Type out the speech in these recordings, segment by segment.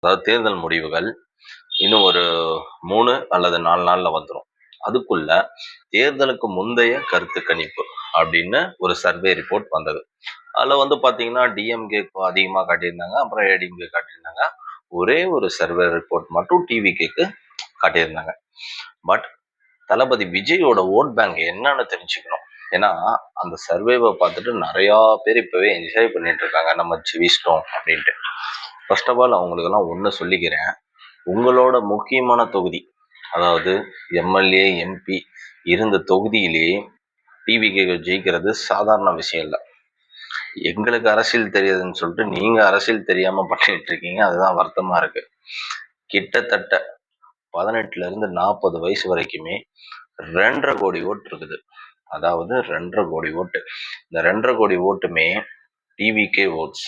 அதாவது தேர்தல் முடிவுகள் இன்னும் ஒரு 3 அல்லது 4 நாள்ல வந்துரும். அதுக்குள்ள தேர்தலுக்கு முந்தைய கருத்து கணிப்பு அப்படின்னு ஒரு சர்வே ரிப்போர்ட் வந்தது. அதுல வந்து பாத்தீங்கன்னா டிஎம்கேக்கு அதிகமா காட்டியிருந்தாங்க, அப்புறம் ஏடிஎம்கே காட்டியிருந்தாங்க. ஒரே ஒரு சர்வே ரிப்போர்ட் மட்டும் டிவிகேக்கு காட்டியிருந்தாங்க. பட் தளபதி விஜயோட ஓட் பேங்க் என்னன்னு தெரிஞ்சுக்கணும். ஏன்னா அந்த சர்வேவை பார்த்துட்டு நிறைய பேர் இப்பவே என்ஜாய் பண்ணிட்டு இருக்காங்க, நம்ம ஜெயிச்சிட்டோம் அப்படின்ட்டு. ஃபர்ஸ்ட் ஆஃப் ஆல் அவங்களுக்கெல்லாம் ஒன்று சொல்லிக்கிறேன். உங்களோட முக்கியமான தொகுதி, அதாவது எம்எல்ஏ எம்பி இருந்த தொகுதியிலேயே டிவிகே ஜெயிக்கிறது சாதாரண விஷயம் இல்லை. எங்களுக்கு அரசியல் தெரியாதுன்னு சொல்லிட்டு நீங்க அரசியல் தெரியாம பண்ணிட்டு இருக்கீங்க. அதுதான் வருத்தமா இருக்கு. கிட்டத்தட்ட 18ல இருந்து 40 வயசு வரைக்குமே 2.5 கோடி ஓட்டு இருக்குது. அதாவது 2.5 கோடி ஓட்டு. இந்த 2.5 கோடி ஓட்டுமே டிவிகே ஓட்ஸ்.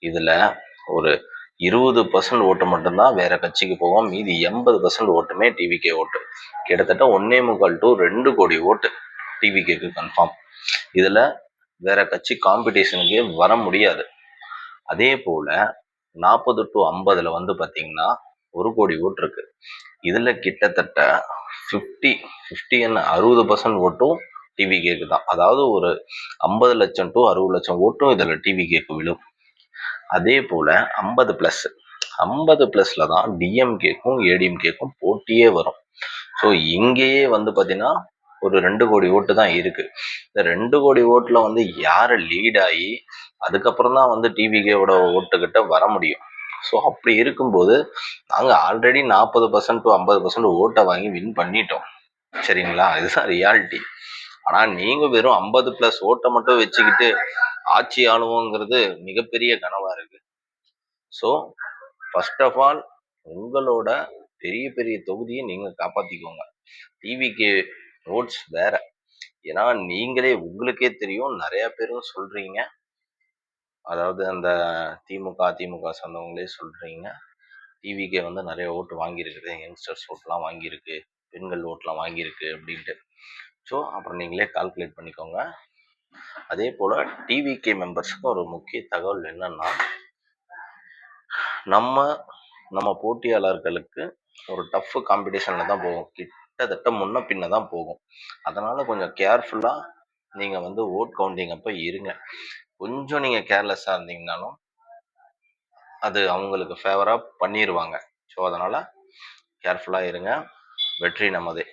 இதுல ஒரு 20% ஓட்டு மட்டும்தான் வேற கட்சிக்கு போவோம். மீதி 80% ஓட்டுமே டிவிகே ஓட்டு. கிட்டத்தட்ட 1.25 to 2 கோடி ஓட்டு டிவிகேக்கு கன்ஃபார்ம். இதுல வேற கட்சி காம்படிஷனுக்கே வர முடியாது. அதே போல 40 to 50ல வந்து பாத்தீங்கன்னா 1 கோடி ஓட்டு இருக்கு. இதுல கிட்டத்தட்ட 60% ஓட்டும் டிவிகேக்கு தான். அதாவது ஒரு 50 லட்சம் to 60 லட்சம் ஓட்டும் இதுல டிவிகேக்கு விழும். அதே போல 50+ல தான் டிஎம்கேக்கும் ஏடிஎம்கேக்கும் போட்டியே வரும். ஸோ இங்கேயே வந்து பாத்தீங்கன்னா ஒரு 2 கோடி ஓட்டு தான் இருக்கு. இந்த 2 கோடி ஓட்டுல வந்து யாரை லீட் ஆகி அதுக்கப்புறம் தான் வந்து டிவிகேவோட ஓட்டுக்கிட்ட வர முடியும். ஸோ அப்படி இருக்கும்போது நாங்க ஆல்ரெடி 40% to 50% ஓட்டை வாங்கி வின் பண்ணிட்டோம். சரிங்களா? இதுதான் ரியாலிட்டி. ஆனா நீங்க வெறும் 50+ ஓட்டை மட்டும் வச்சுக்கிட்டு ஆட்சி ஆளுவோங்கிறது மிகப்பெரிய கனவா இருக்கு. ஸோ ஃபர்ஸ்ட் ஆஃப் ஆல் உங்களோட பெரிய பெரிய தொகுதியை நீங்க காப்பாத்திக்கோங்க. டிவிகே ஓட்ஸ் வேற. ஏன்னா நீங்களே உங்களுக்கே தெரியும், நிறைய பேரும் சொல்றீங்க, அதாவது அந்த அதிமுக சொன்னவங்களே சொல்றீங்க டிவிகே வந்து நிறைய ஓட்டு வாங்கியிருக்குது, யங்ஸ்டர்ஸ் ஓட்டுலாம் வாங்கியிருக்கு, பெண்கள் ஓட்டுலாம் வாங்கியிருக்கு அப்படின்ட்டு. ஸோ அப்புறம் நீங்களே கால்குலேட் பண்ணிக்கோங்க. அதே போல டிவிகே மெம்பர்ஸ்க்கு ஒரு முக்கிய தகவல் என்னன்னா, நம்ம போட்டியாளர்களுக்கு ஒரு டஃப் காம்படிஷன்ல தான் போகும். கிட்டத்தட்ட முன்ன பின்ன தான் போகும். அதனால கொஞ்சம் கேர்ஃபுல்லா நீங்க வந்து ஓட் கவுண்டிங் அப்ப இருங்க. கொஞ்சம் நீங்க கேர்லெஸ்ஸா இருந்தீங்கன்னாலும் அது அவங்களுக்கு ஃபேவரா பண்ணிடுவாங்க. ஸோ அதனால கேர்ஃபுல்லா இருங்க. வெற்றி நமதே.